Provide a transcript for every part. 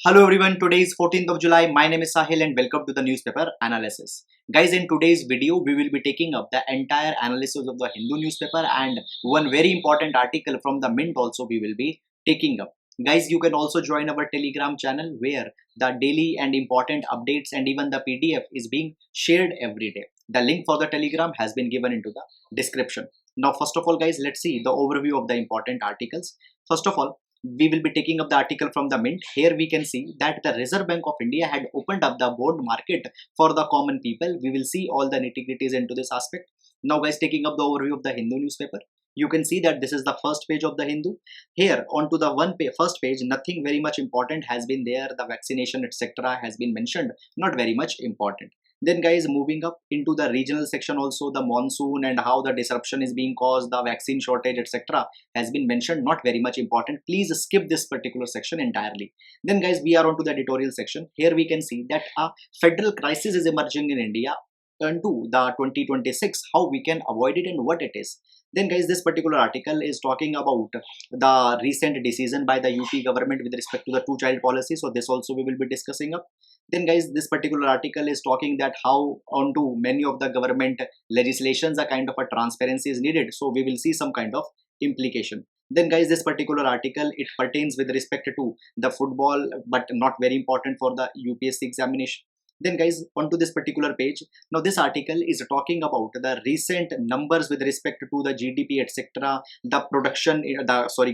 Hello everyone, today is 14th of July. My name is Sahil and welcome to the newspaper analysis. Guys, in today's video, we will be taking up the entire analysis of the Hindu newspaper and one very important article from the Mint also we will be taking up. Guys, you can also join our Telegram channel where the daily and important updates and even the PDF is being shared every day. The link for the Telegram has been given into the description. Now, first of all, guys, let's see the overview of the important articles. First of all, we will be taking up the article from the Mint. Here we can see that the Reserve Bank of India had opened up the bond market for the common people. We will see all the nitty-gritties into this aspect. Now guys, taking up the overview of the Hindu newspaper. You can see that this is the first page of the Hindu. Here onto the first page, nothing very much important has been there. The vaccination etc. has been mentioned, not very much important. Then guys, moving up into the regional section also, the monsoon and how the disruption is being caused, the vaccine shortage etc. has been mentioned, not very much important. Please skip this particular section entirely. Then guys, we are on to the editorial section. Here we can see that a federal crisis is emerging in India into the 2026, how we can avoid it and what it is. Then guys, this particular article is talking about the recent decision by the UP government with respect to the two-child policy. So this also we will be discussing up. Then guys, this particular article is talking that how onto many of the government legislations a kind of a transparency is needed. So we will see some kind of implication. Then guys, this particular article, it pertains with respect to the football, but not very important for the UPSC examination. Then guys, onto this particular page, now this article is talking about the recent numbers with respect to the GDP etc., the production,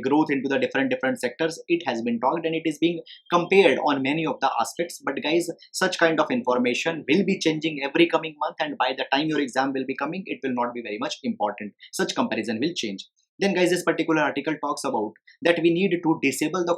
growth into the different sectors. It has been talked and it is being compared on many of the aspects. But guys, such kind of information will be changing every coming month, and by the time your exam will be coming, it will not be very much important. Such comparison will change. Then guys, this particular article talks about that we need to disable the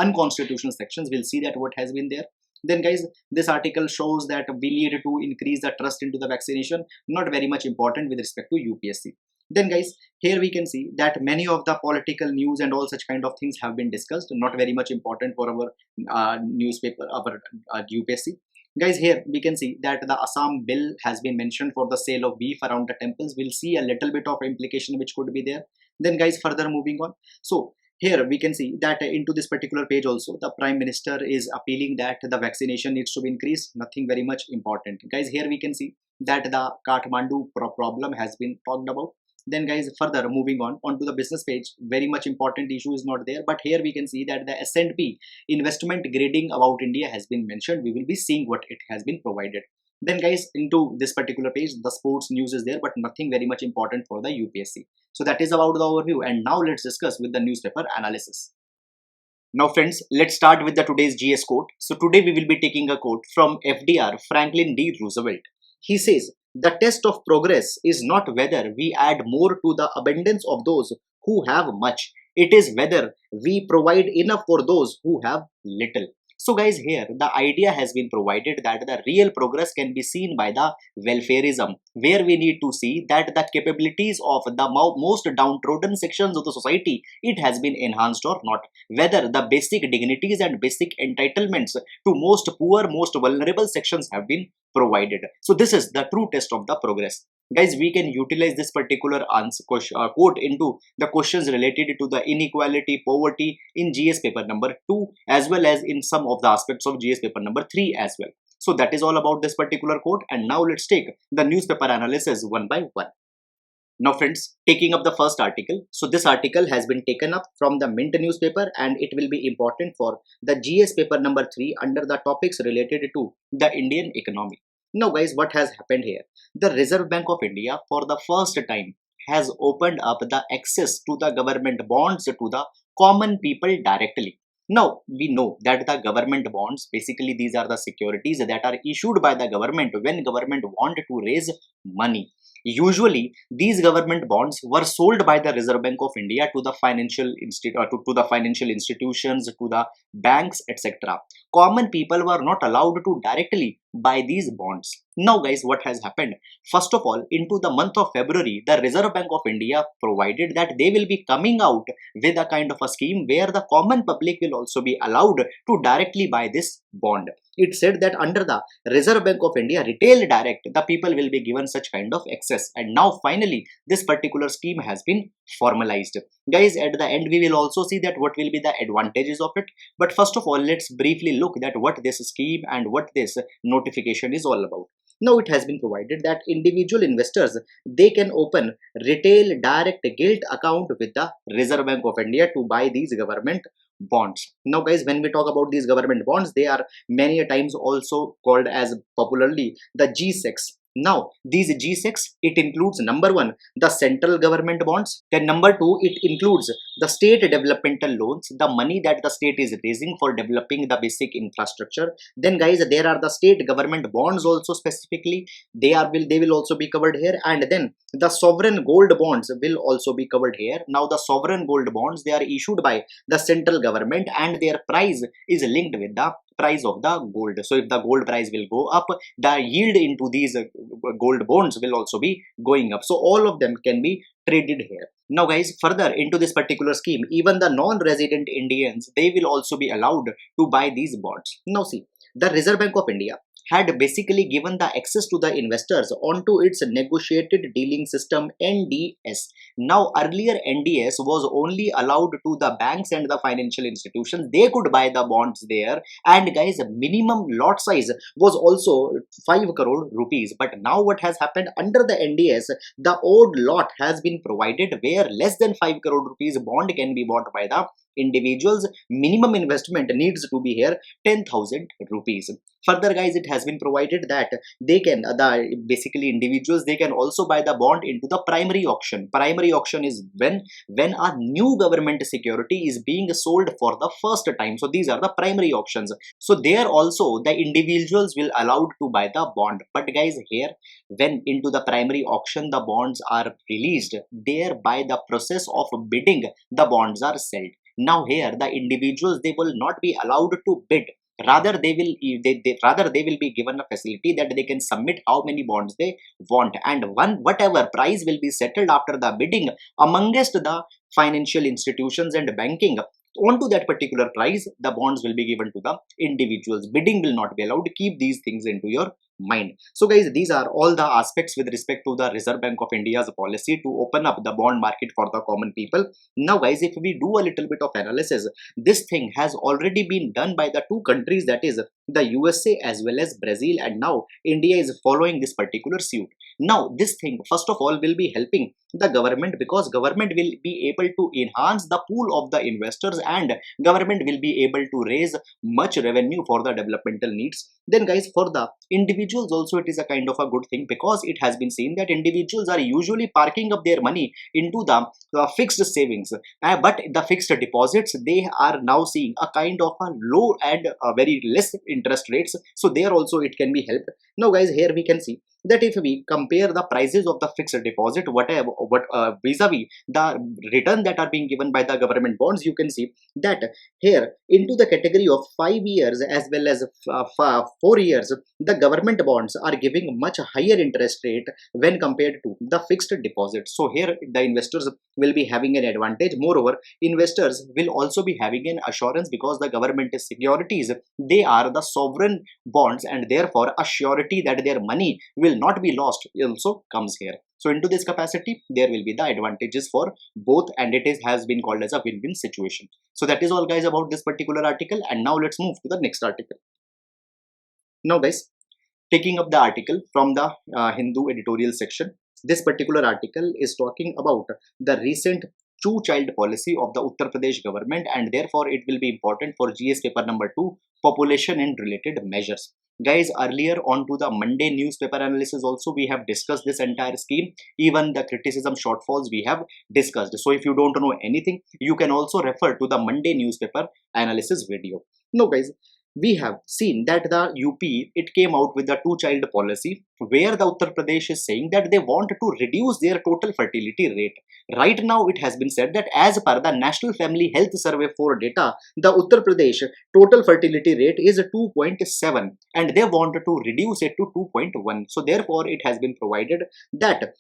unconstitutional sections. We'll see that what has been there. Then guys, this article shows that we need to increase the trust into the vaccination, not very much important with respect to UPSC. Then guys, here we can see that many of the political news and all such kind of things have been discussed, not very much important for our newspaper, our UPSC. Guys, here we can see that the Assam bill has been mentioned for the sale of beef around the temples. We'll see a little bit of implication which could be there. Then guys, further moving on. So here we can see that into this particular page also, the Prime Minister is appealing that the vaccination needs to be increased. Nothing very much important. Guys, here we can see that the Kathmandu problem has been talked about. Then guys, further moving on onto the business page, very much important issue is not there. But here we can see that the S&P investment grading about India has been mentioned. We will be seeing what it has been provided. Then guys, into this particular page, the sports news is there, but nothing very much important for the UPSC. So that is about the overview, and now let's discuss with the newspaper analysis. Now friends, let's start with the today's GS quote. So today we will be taking a quote from FDR, Franklin D. Roosevelt. He says, "The test of progress is not whether we add more to the abundance of those who have much. It is whether we provide enough for those who have little." So guys, here the idea has been provided that the real progress can be seen by the welfareism, where we need to see that the capabilities of the most downtrodden sections of the society, it has been enhanced or not, whether the basic dignities and basic entitlements to most poor, most vulnerable sections have been provided. So this is the true test of the progress. Guys, we can utilize this particular quote into the questions related to the inequality, poverty in GS paper number 2, as well as in some of the aspects of GS paper number 3 as well. So that is all about this particular quote, and now let's take the newspaper analysis one by one. Now friends, taking up the first article. So this article has been taken up from the Mint newspaper, and it will be important for the GS paper number 3 under the topics related to the Indian economy. Now guys, what has happened here? The Reserve Bank of India for the first time has opened up the access to the government bonds to the common people directly. Now we know that the government bonds, basically these are the securities that are issued by the government when government want to raise money. Usually these government bonds were sold by the Reserve Bank of India to the financial institutions, to the banks etc. Common people were not allowed to directly buy these bonds. Now guys, what has happened? First of all, into the month of February, the Reserve Bank of India provided that they will be coming out with a kind of a scheme where the common public will also be allowed to directly buy this bond. it said that under the Reserve Bank of India retail direct, the people will be given such kind of access. And now finally this particular scheme has been formalized. Guys, at the end we will also see that what will be the advantages of it. But first of all, let's briefly look at what this scheme and what this notification is all about. Now it has been provided that individual investors, they can open retail direct gilt account with the Reserve Bank of India to buy these government bonds. Now guys, when we talk about these government bonds, they are many a times also called as popularly the G-Secs. Now these G-Secs, it includes number one, the central government bonds. Then number two, it includes the state developmental loans, the money that the state is raising for developing the basic infrastructure. Then guys, there are the state government bonds also specifically. They will also be covered here. And then the sovereign gold bonds will also be covered here. Now the sovereign gold bonds, they are issued by the central government and their price is linked with the price of the gold. So if the gold price will go up, the yield into these gold bonds will also be going up. So all of them can be traded here. Now guys, further into this particular scheme, even the non-resident Indians, they will also be allowed to buy these bonds. Now see, the Reserve Bank of India had basically given the access to the investors onto its negotiated dealing system NDS. Now earlier NDS was only allowed to the banks and the financial institutions. They could buy the bonds there, and guys, minimum lot size was also 5 crore rupees. But now what has happened, under the NDS, the old lot has been provided where less than 5 crore rupees bond can be bought by the individuals. Minimum investment needs to be here 10,000 rupees. Further guys, it has been provided that they can basically individuals, they can also buy the bond into the primary auction. Primary auction is when a new government security is being sold for the first time. So these are the primary auctions. So there also the individuals will allowed to buy the bond. But guys, here when into the primary auction the bonds are released, there by the process of bidding the bonds are sold. Now here the individuals, they will not be allowed to bid. Rather they will be given a facility that they can submit how many bonds they want, and whatever price will be settled after the bidding amongst the financial institutions and banking, onto that particular price the bonds will be given to the individuals. Bidding will not be allowed. Keep these things into your mind. So guys, these are all the aspects with respect to the Reserve Bank of India's policy to open up the bond market for the common people. Now guys, if we do a little bit of analysis, this thing has already been done by the two countries, that is the USA as well as Brazil, and now India is following this particular suit. Now this thing first of all will be helping the government, because government will be able to enhance the pool of the investors and government will be able to raise much revenue for the developmental needs. Then guys, for the individuals also it is a kind of a good thing, because it has been seen that individuals are usually parking up their money into the fixed savings, but the fixed deposits, they are now seeing a kind of a low and very less interest rates. So there also it can be helped. Now guys, here we can see that if we compare the prices of the fixed deposit vis-a-vis the return that are being given by the government bonds, you can see that here into the category of 5 years as well as 4 years, the government bonds are giving much higher interest rate when compared to the fixed deposit. So here the investors will be having an advantage. Moreover, investors will also be having an assurance, because the government securities, they are the sovereign bonds, and therefore a surety that their money will not be lost also comes here. So into this capacity, there will be the advantages for both, and has been called as a win-win situation. So that is all guys about this particular article, and now let's move to the next article. Now guys, taking up the article from the Hindu editorial section, this particular article is talking about the recent two-child policy of the Uttar Pradesh government, and therefore it will be important for GS paper number 2, population and related measures. Guys, earlier on to the Monday newspaper analysis also we have discussed this entire scheme. Even the criticism shortfalls we have discussed. So if you don't know anything, you can also refer to the Monday newspaper analysis video. Now guys, we have seen that the UP, it came out with the two-child policy, where the Uttar Pradesh is saying that they want to reduce their total fertility rate. Right now, it has been said that as per the National Family Health Survey 4 data, the Uttar Pradesh total fertility rate is 2.7 and they want to reduce it to 2.1. So therefore, it has been provided that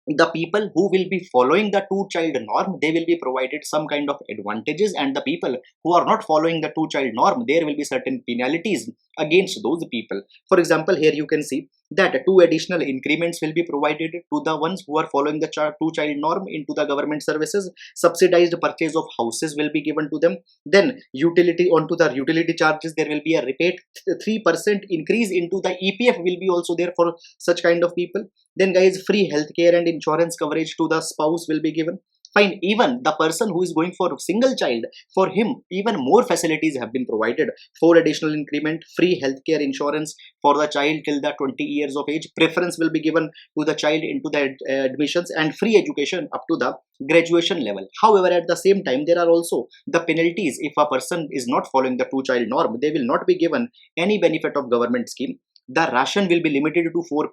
the people who will be following the two-child norm, they will be provided some kind of advantages, and the people who are not following the two-child norm, there will be certain penalties against those people. For example, here you can see that two additional increments will be provided to the ones who are following the two-child norm into the government services. Subsidized purchase of houses will be given to them. Then utility onto the utility charges, there will be a rebate, 3% increase into the EPF will be also there for such kind of people. Then guys, free healthcare and insurance coverage to the spouse will be given. Fine, even the person who is going for a single child, for him even more facilities have been provided. 4 additional increment, free healthcare insurance for the child till the 20 years of age, preference will be given to the child into the admissions, and free education up to the graduation level. However, at the same time, there are also the penalties. If a person is not following the two-child norm, they will not be given any benefit of government scheme. The ration will be limited to 4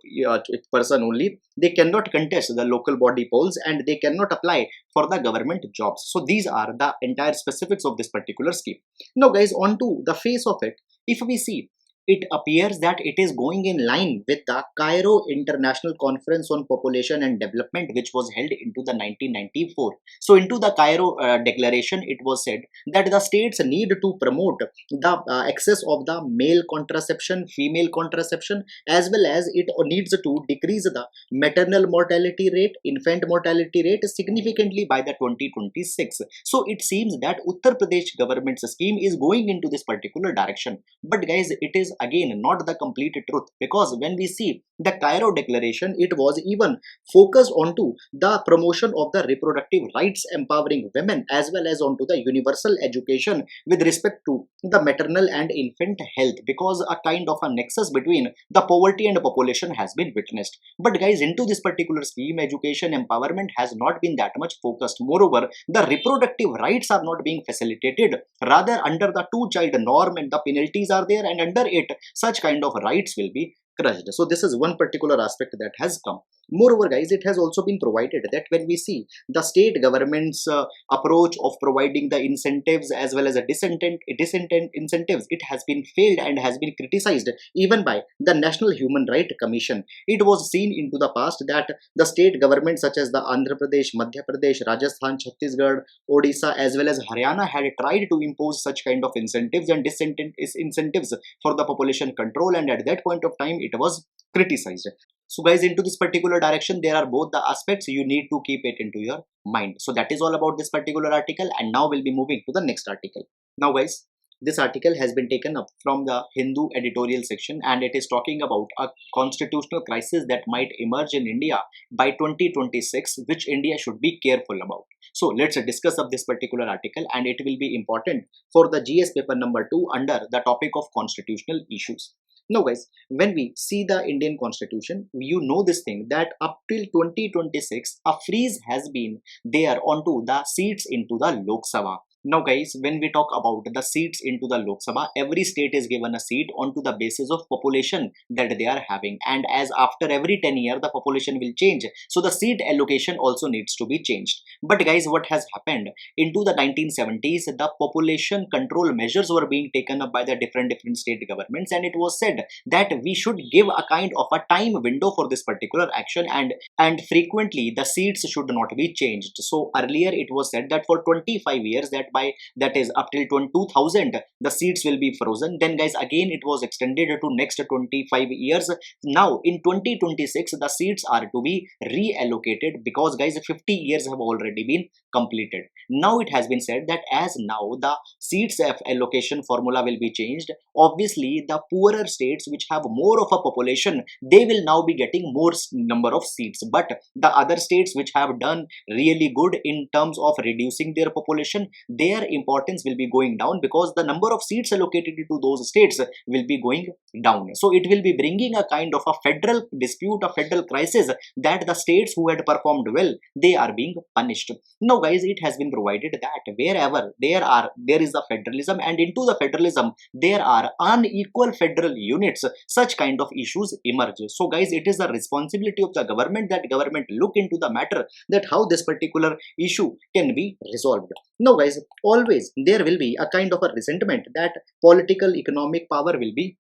person only. They cannot contest the local body polls, and they cannot apply for the government jobs. So these are the entire specifics of this particular scheme. Now guys, on to the face of it, if we see, it appears that it is going in line with the Cairo International Conference on Population and Development, which was held into the 1994. So into the Cairo Declaration, it was said that the states need to promote the access of the male contraception, female contraception, as well as it needs to decrease the maternal mortality rate, infant mortality rate significantly by the 2026. So it seems that Uttar Pradesh government's scheme is going into this particular direction. But guys, it is again not the complete truth, because when we see the Cairo Declaration, it was even focused onto the promotion of the reproductive rights, empowering women, as well as onto the universal education with respect to the maternal and infant health, because a kind of a nexus between the poverty and the population has been witnessed. But guys, into this particular scheme, education empowerment has not been that much focused. Moreover, the reproductive rights are not being facilitated. Rather, under the two-child norm, and the penalties are there, and under it such kind of rights will be crushed. So this is one particular aspect that has come. Moreover guys, it has also been provided that when we see the state government's approach of providing the incentives as well as a incentives, it has been failed and has been criticized even by the National Human Rights Commission. It was seen into the past that the state governments such as the Andhra Pradesh, Madhya Pradesh, Rajasthan, Chhattisgarh, Odisha, as well as Haryana had tried to impose such kind of incentives and disincentives for the population control, and at that point of time it was criticized. So guys, into this particular direction, there are both the aspects. You need to keep it into your mind. So that is all about this particular article, and now we'll be moving to the next article. Now guys, this article has been taken up from the Hindu editorial section, and it is talking about a constitutional crisis that might emerge in India by 2026, which India should be careful about. So let's discuss of this particular article, and it will be important for the GS paper number 2 under the topic of constitutional issues. Now guys, when we see the Indian constitution, you know this thing that up till 2026, a freeze has been there onto the seats into the Lok Sabha. Now guys, when we talk about the seats into the Lok Sabha, every state is given a seat onto the basis of population that they are having, and as after every 10 years the population will change, so the seat allocation also needs to be changed. But guys, what has happened into the 1970s, the population control measures were being taken up by the different state governments, and it was said that we should give a kind of a time window for this particular action, and frequently the seats should not be changed. So earlier it was said that for 25 years, that is up till 2000, the seats will be frozen. Then guys, again it was extended to next 25 years. Now in 2026 the seats are to be reallocated, because guys 50 years have already been completed. Now it has been said that as now the seats allocation formula will be changed, obviously the poorer states which have more of a population, they will now be getting more number of seats, but the other states which have done really good in terms of reducing their population, their importance will be going down, because the number of seats allocated to those states will be going down. So it will be bringing a kind of a federal dispute, a federal crisis, that the states who had performed well, they are being punished. Now guys, it has been provided that wherever there is a federalism, and into the federalism there are unequal federal units, such kind of issues emerge. So guys, it is the responsibility of the government that government look into the matter, that how this particular issue can be resolved. Now guys, always there will be a kind of a resentment that political economic power will be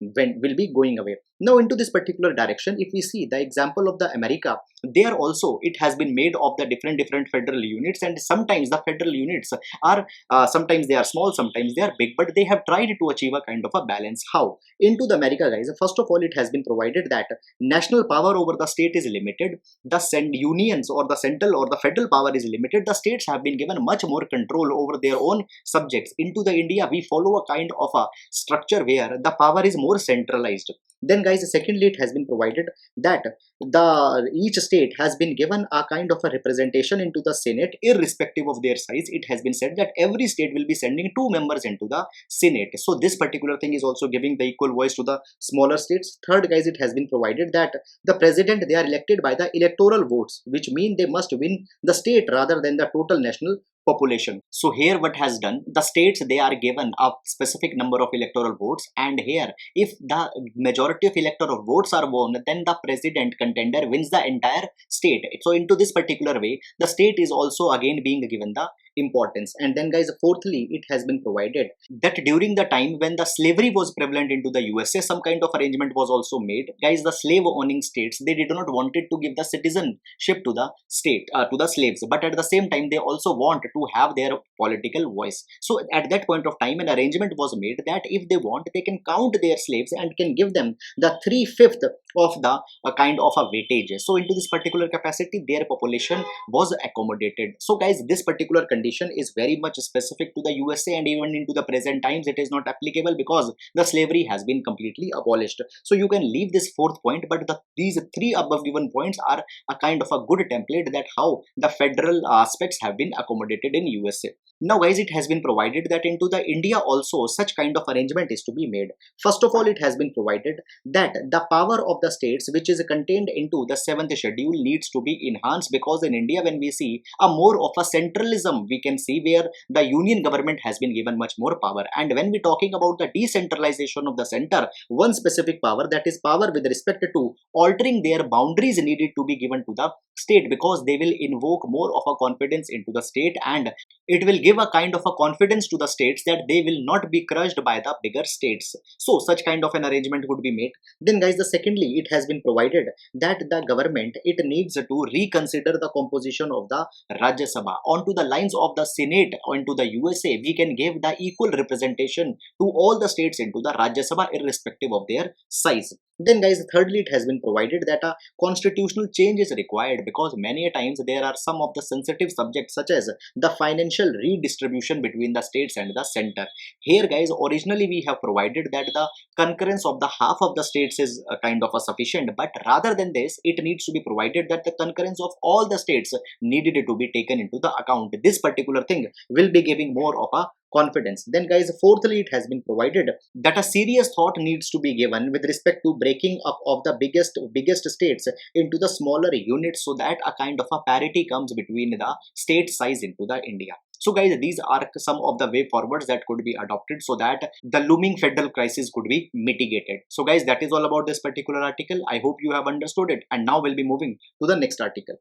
going away. Now into this particular direction, if we see the example of the America, there also it has been made of the different federal units, and sometimes the federal units are sometimes they are small, sometimes they are big, but they have tried to achieve a kind of a balance. How? Into the America guys, first of all it has been provided that national power over the state is limited, the unions or the central or the federal power is limited, the states have been given much more control over their own subjects. Into the India, we follow a kind of a structure where the power is more centralized. Then guys, secondly it has been provided that the each state has been given a kind of a representation into the Senate irrespective of their size. It has been said that every state will be sending 2 members into the Senate, so this particular thing is also giving the equal voice to the smaller states. Third guys, it has been provided that the president, they are elected by the electoral votes, which mean they must win the state rather than the total national population. So here what has done, the states, they are given a specific number of electoral votes, and here if the majority of electoral votes are won, then the president contender wins the entire state. So into this particular way, the state is also again being given the importance. And then guys, fourthly it has been provided that during the time when the slavery was prevalent into the USA, some kind of arrangement was also made. Guys, the slave owning states, they did not wanted to give the citizenship to the state, to the slaves, but at the same time they also want to have their political voice. So at that point of time, an arrangement was made that if they want, they can count their slaves and can give them the 3/5 of the kind of a weightage. So into this particular capacity, their population was accommodated. So guys, this particular condition is very much specific to the USA, and even into the present times it is not applicable because the slavery has been completely abolished. So you can leave this fourth point, but these three above given points are a kind of a good template that how the federal aspects have been accommodated in USA. Now guys, it has been provided that into the India also such kind of arrangement is to be made. First of all, it has been provided that the power of the states which is contained into the 7th schedule needs to be enhanced, because in India when we see a more of a centralism, we can see where the union government has been given much more power. And when we talking about the decentralization of the center, one specific power, that is power with respect to altering their boundaries, needed to be given to the state, because they will invoke more of a confidence into the state, and it will give a kind of a confidence to the states that they will not be crushed by the bigger states. So such kind of an arrangement would be made. Then guys, the secondly it has been provided that the government, it needs to reconsider the composition of the Rajya Sabha onto the lines of the Senate. Or into the USA, we can give the equal representation to all the states into the Rajya Sabha irrespective of their size. Then guys, thirdly it has been provided that a constitutional change is required, because many a times there are some of the sensitive subjects such as the financial redistribution between the states and the center. Here guys, originally we have provided that the concurrence of the half of the states is kind of a sufficient, but rather than this, it needs to be provided that the concurrence of all the states needed to be taken into the account. This particular thing will be giving more of a confidence. Then guys, fourthly it has been provided that a serious thought needs to be given with respect to breaking up of the biggest states into the smaller units, so that a kind of a parity comes between the state size into the India. So guys, these are some of the way forwards that could be adopted so that the looming federal crisis could be mitigated. So guys, that is all about this particular article. I hope you have understood it, and now we'll be moving to the next article.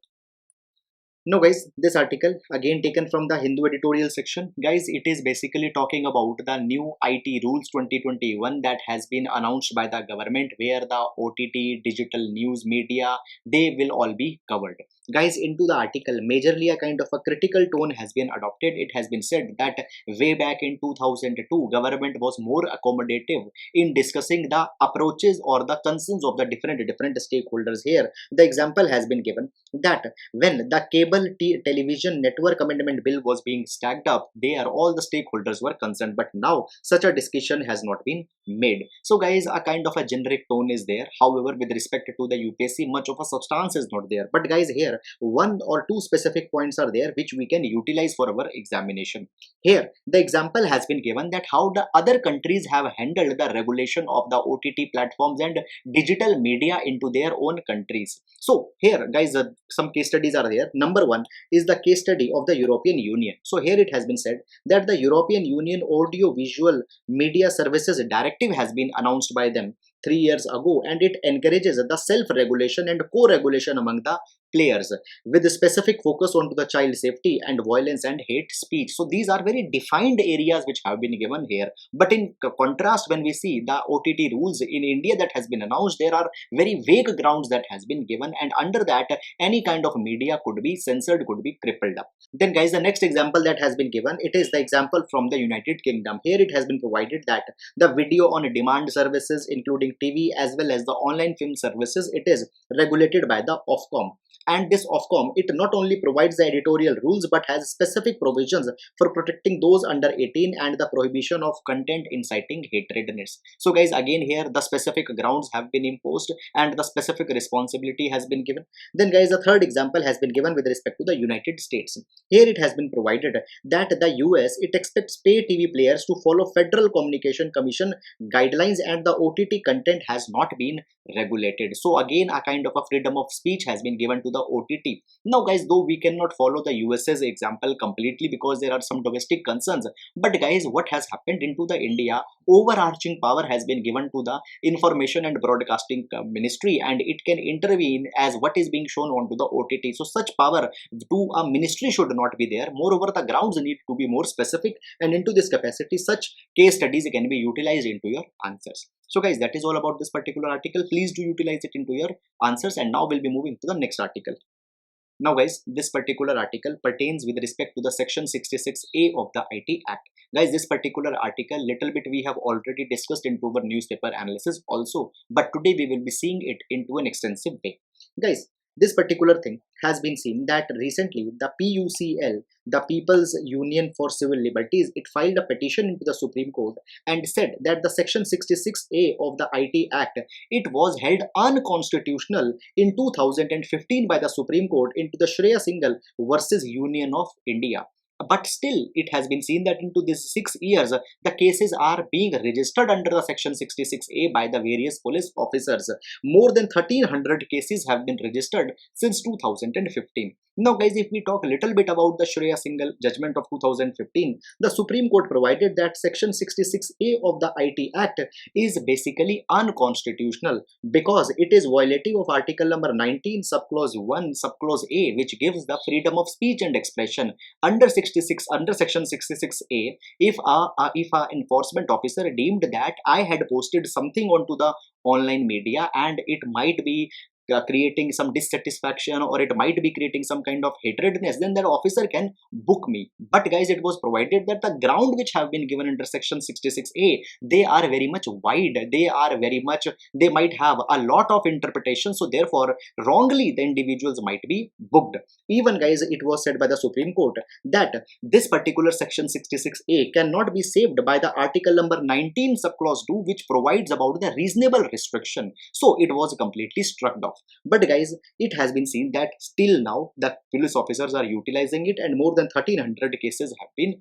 Now guys, this article again taken from the Hindu editorial section. Guys, it is basically talking about the new IT rules 2021 that has been announced by the government, where the OTT, digital news media, they will all be covered. Guys, into the article, majorly a kind of a critical tone has been adopted. It has been said that way back in 2002, government was more accommodative in discussing the approaches or the concerns of the different stakeholders. Here, the example has been given that when the cable television network amendment bill was being stacked up, there all the stakeholders were concerned, but now such a discussion has not been made. So guys, a kind of a generic tone is there. However, with respect to the UPSC, much of a substance is not there. But guys, here one or two specific points are there which we can utilize for our examination. Here the example has been given that how the other countries have handled the regulation of the OTT platforms and digital media into their own countries. So here guys, some case studies are there. Number one is the case study of the European Union. So here it has been said that the European Union Audio Visual Media Services Directive has been announced by them 3 years ago, and it encourages the self-regulation and co-regulation among the players with a specific focus onto the child safety and violence and hate speech. So these are very defined areas which have been given here. But in contrast, when we see the OTT rules in India that has been announced, there are very vague grounds that has been given, and under that any kind of media could be censored, could be crippled up. Then guys, the next example that has been given, it is the example from the United Kingdom. Here it has been provided that the video on demand services including TV as well as the online film services, it is regulated by the Ofcom. And this Ofcom, it not only provides the editorial rules but has specific provisions for protecting those under 18 and the prohibition of content inciting hatredness. So guys, again here the specific grounds have been imposed and the specific responsibility has been given. Then guys, the third example has been given with respect to the United States. Here it has been provided that the US, it expects pay TV players to follow Federal Communication Commission guidelines and the OTT content has not been regulated. So again, a kind of a freedom of speech has been given to the OTT. Now guys, though we cannot follow the US's example completely because there are some domestic concerns, but guys, what has happened into the India, overarching power has been given to the Information and Broadcasting Ministry, and it can intervene as what is being shown onto the OTT. So such power to a ministry should not be there. Moreover, the grounds need to be more specific, and into this capacity such case studies can be utilized into your answers. So guys, that is all about this particular article. Please do utilize it into your answers, and now we'll be moving to the next article. Now guys, this particular article pertains with respect to the section 66A of the IT Act. Guys, this particular article, little bit we have already discussed into our newspaper analysis also, but today we will be seeing it into an extensive way. Guys, this particular thing has been seen that recently the PUCL, the People's Union for Civil Liberties, it filed a petition into the Supreme Court and said that the section 66A of the IT Act, it was held unconstitutional in 2015 by the Supreme Court into the Shreya Singhal versus Union of India. But still, it has been seen that into these 6 years, the cases are being registered under the section 66A by the various police officers. More than 1300 cases have been registered since 2015. Now guys, if we talk a little bit about the Shreya Singhal judgment of 2015, the Supreme Court provided that section 66A of the IT Act is basically unconstitutional because it is violative of article number 19 subclause 1 subclause A, which gives the freedom of speech and expression. Under section 66A, if a enforcement officer deemed that I had posted something onto the online media and it might be creating some dissatisfaction or it might be creating some kind of hatredness, then that officer can book me. But guys, it was provided that the ground which have been given under section 66A, they are very much wide, they might have a lot of interpretation, so therefore wrongly the individuals might be booked. Even guys, it was said by the Supreme Court that this particular section 66A cannot be saved by the article number 19 subclause 2, which provides about the reasonable restriction, so it was completely struck off. But guys, it has been seen that still now the police officers are utilizing it and more than 1300 cases have been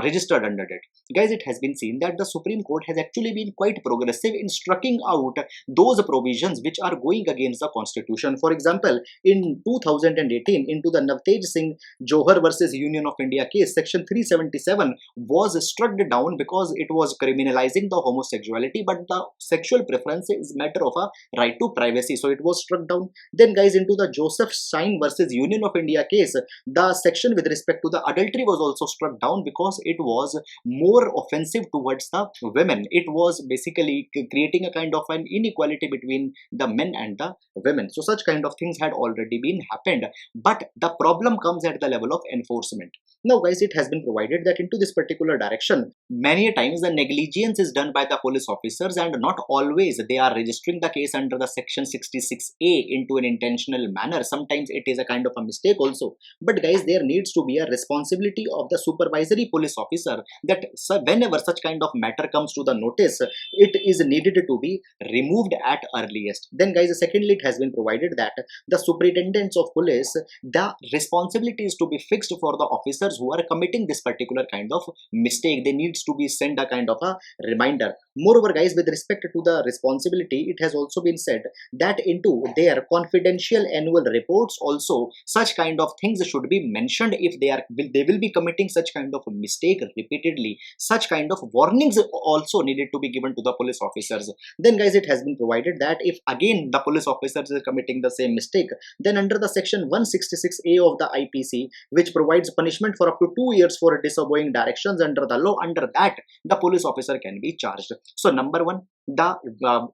registered under it. Guys, it has been seen that the Supreme Court has actually been quite progressive in striking out those provisions which are going against the constitution. For example, in 2018 into the Navtej Singh Johar versus Union of India case, section 377 was struck down because it was criminalizing the homosexuality, but the sexual preference is matter of a right to privacy, so it was struck down. Then guys, into the Joseph Stein versus Union of India case, the section with respect to the adultery was also struck down because it was more offensive towards the women. It was basically creating a kind of an inequality between the men and the women. So such kind of things had already been happened, but the problem comes at the level of enforcement. Now guys, it has been provided that into this particular direction, many times the negligence is done by the police officers and not always they are registering the case under the section 66A into an intentional manner. Sometimes it is a kind of a mistake also. But guys, there needs to be a responsibility of the supervisory police officer that whenever such kind of matter comes to the notice, it is needed to be removed at earliest. Then guys, secondly, it has been provided that the superintendents of police, the responsibility is to be fixed for the officers who are committing this particular kind of mistake. They needs to be sent a kind of a reminder. Moreover guys, with respect to the responsibility, it has also been said that in into their confidential annual reports also such kind of things should be mentioned. If they will be committing such kind of mistake repeatedly, such kind of warnings also needed to be given to the police officers. Then guys, it has been provided that if again the police officers are committing the same mistake, then under the section 166A of the IPC, which provides punishment for up to 2 years for disobeying directions under the law, under that the police officer can be charged. So number one, the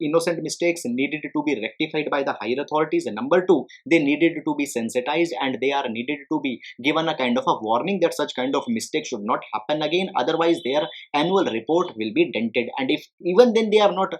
innocent mistakes needed to be rectified by the higher authorities, and number two, they needed to be sensitized and they are needed to be given a kind of a warning that such kind of mistake should not happen again, otherwise their annual report will be dented. And if even then they are not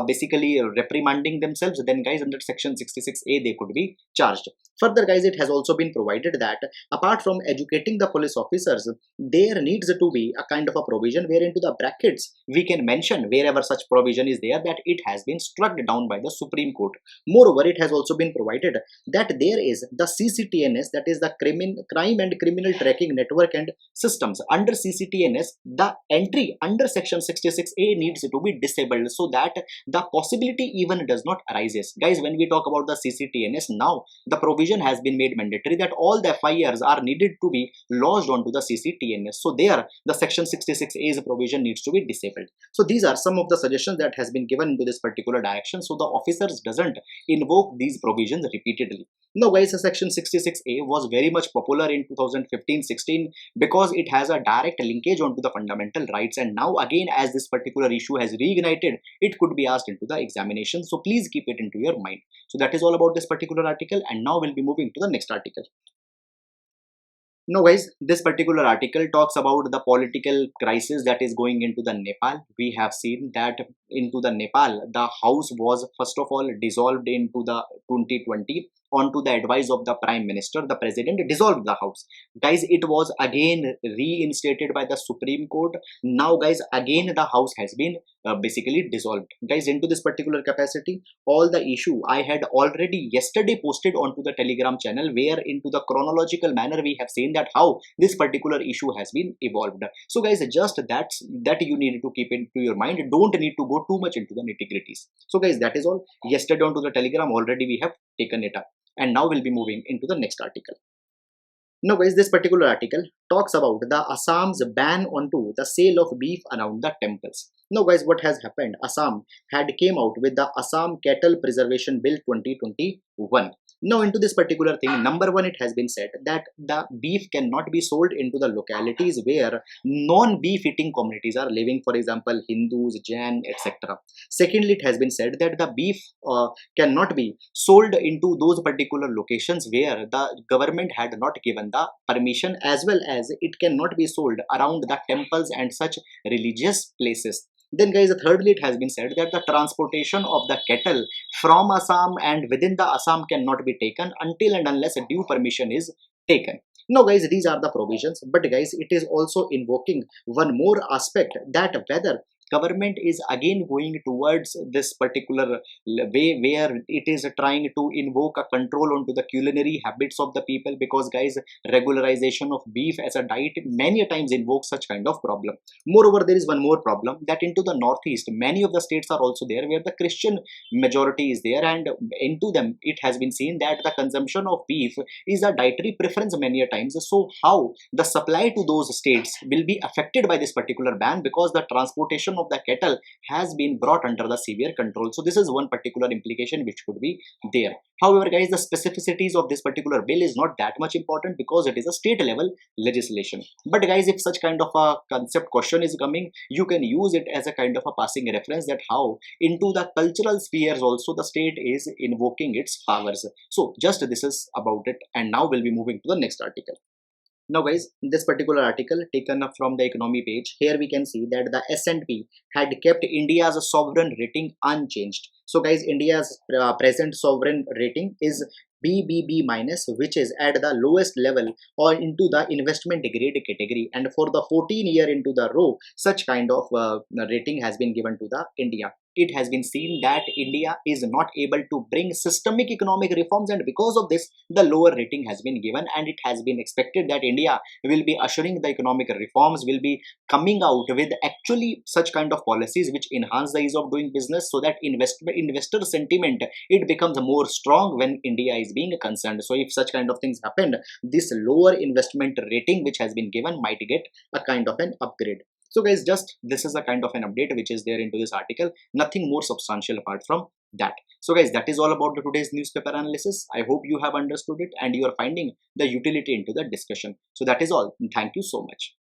basically reprimanding themselves, then guys under section 66A they could be charged. Further guys, it has also been provided that apart from educating the police officers, there needs to be a kind of a provision where into the brackets we can mention wherever such provision is there that it has been struck down by the Supreme Court. Moreover, it has also been provided that there is the CCTNS, that is the Crime and Criminal Tracking Network and Systems. Under CCTNS, the entry under section 66A needs to be disabled so that the possibility even does not arises. Guys, when we talk about the CCTNS, now the provision has been made mandatory that all the FIRs are needed to be lodged onto the CCTNS. So there, the section 66A's provision needs to be disabled. So these are some of the suggestions that has been given into this particular direction, so the officers doesn't invoke these provisions repeatedly. Now guys, section 66A was very much popular in 2015-16 because it has a direct linkage onto the fundamental rights, and now again as this particular issue has reignited, it could be asked into the examination, so please keep it into your mind. So that is all about this particular article, and now we'll be moving to the next article. Now guys, this particular article talks about the political crisis that is going into the Nepal. We have seen that into the Nepal, the house was first of all dissolved into the 2020 onto the advice of the Prime Minister. The President dissolved the house. Guys, it was again reinstated by the Supreme Court. Now guys, again the house has been basically dissolved. Guys, into this particular capacity, all the issue I had already yesterday posted onto the Telegram channel, where into the chronological manner we have seen that how this particular issue has been evolved. So guys, just that you need to keep into your mind. Don't need to go too much into the nitty-gritties. So guys, that is all. Yesterday onto the Telegram already we have taken it up, and now we'll be moving into the next article. Now guys, this particular article talks about the Assam's ban onto the sale of beef around the temples. Now guys, what has happened? Assam had came out with the Assam Cattle Preservation Bill 2021. Now into this particular thing, number one, it has been said that the beef cannot be sold into the localities where non-beef eating communities are living, for example Hindus, Jain, etc. Secondly, it has been said that the beef cannot be sold into those particular locations where the government had not given the permission, as well as it cannot be sold around the temples and such religious places. Then guys, thirdly, it has been said that the transportation of the cattle from Assam and within the Assam cannot be taken until and unless a due permission is taken. Now guys, these are the provisions, but guys, it is also invoking one more aspect, that whether government is again going towards this particular way where it is trying to invoke a control onto the culinary habits of the people, because guys, regularization of beef as a diet many times invokes such kind of problem. Moreover, there is one more problem, that into the northeast many of the states are also there where the Christian majority is there, and into them it has been seen that the consumption of beef is a dietary preference many a times. So how the supply to those states will be affected by this particular ban, because the transportation of the cattle has been brought under the severe control. So this is one particular implication which could be there. However guys, the specificities of this particular bill is not that much important because it is a state level legislation. But guys, if such kind of a concept question is coming, you can use it as a kind of a passing reference, that how into the cultural spheres also the state is invoking its powers. So just this is about it, and now we'll be moving to the next article. Now guys, this particular article taken up from the economy page, here we can see that the S&P had kept India's sovereign rating unchanged. So guys, India's present sovereign rating is BBB minus, which is at the lowest level or into the investment grade category. And for the 14 year into the row, such kind of rating has been given to the India. It has been seen that India is not able to bring systemic economic reforms, and because of this, the lower rating has been given. And it has been expected that India will be ushering the economic reforms, will be coming out with actually such kind of policies which enhance the ease of doing business, so that investor sentiment, it becomes more strong when India is being concerned. So if such kind of things happen, this lower investment rating which has been given might get a kind of an upgrade. So guys, just this is a kind of an update which is there into this article, nothing more substantial apart from that. So guys, that is all about the today's newspaper analysis. I hope you have understood it and you are finding the utility into the discussion. So that is all. Thank you so much.